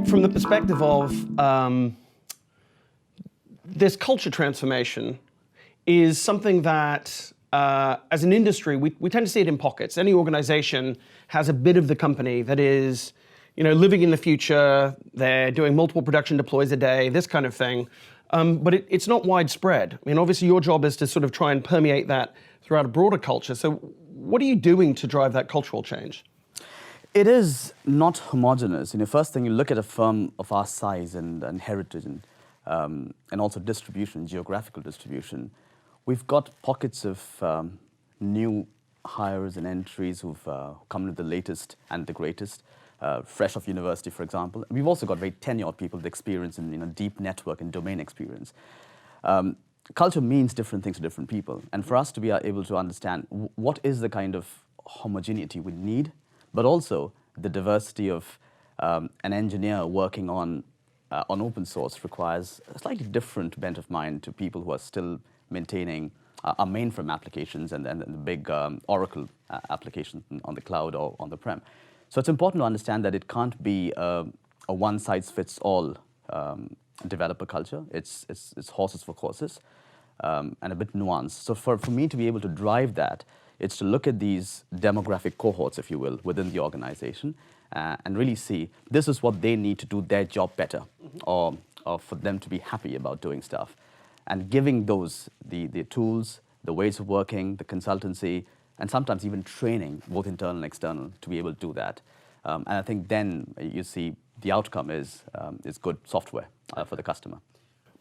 From the perspective of this culture transformation is something that, as an industry, we tend to see it in pockets. Any organization has a bit of the company that is, living in the future. They're doing multiple production deploys a day, this kind of thing. But it's not widespread. I mean, obviously your job is to sort of try and permeate that throughout a broader culture. So what are you doing to drive that cultural change? It is not homogeneous. First thing, you look at a firm of our size and heritage and also distribution, geographical distribution. We've got pockets of new hires and entries who've come with the latest and the greatest, fresh off university, for example. We've also got very tenured people with experience in deep network and domain experience. Culture means different things to different people. And for us to be able to understand what is the kind of homogeneity we need, but also the diversity of an engineer working on open source requires a slightly different bent of mind to people who are still maintaining our mainframe applications and the big Oracle applications on the cloud or on the prem. So it's important to understand that it can't be a one-size-fits-all developer culture. It's horses for courses and a bit nuanced. So for me to be able to drive that, it's to look at these demographic cohorts, if you will, within the organization and really see this is what they need to do their job better, or for them to be happy about doing stuff. And giving those the tools, the ways of working, the consultancy, and sometimes even training, both internal and external, to be able to do that. And I think then you see the outcome is good software for the customer.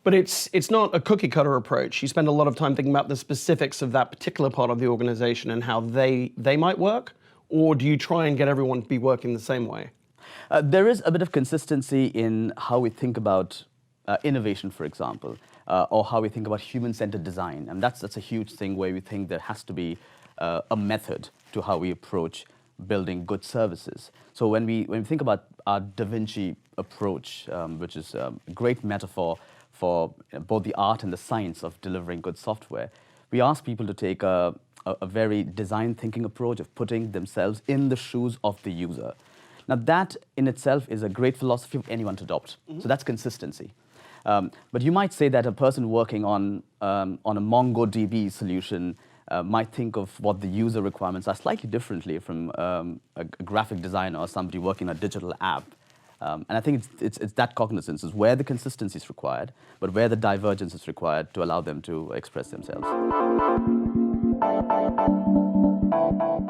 But it's not a cookie cutter approach. You spend a lot of time thinking about the specifics of that particular part of the organization and how they might work, or do you try and get everyone to be working the same way? There is a bit of consistency in how we think about innovation, for example, or how we think about human-centered design. And that's a huge thing where we think there has to be a method to how we approach building good services. So when we think about our Da Vinci approach, which is a great metaphor for both the art and the science of delivering good software, we ask people to take a very design thinking approach of putting themselves in the shoes of the user. Now that in itself is a great philosophy of anyone to adopt. So that's consistency. But you might say that a person working on a MongoDB solution might think of what the user requirements are slightly differently from a graphic designer or somebody working on a digital app. And I think it's that cognizance is where the consistency is required, but where the divergence is required to allow them to express themselves.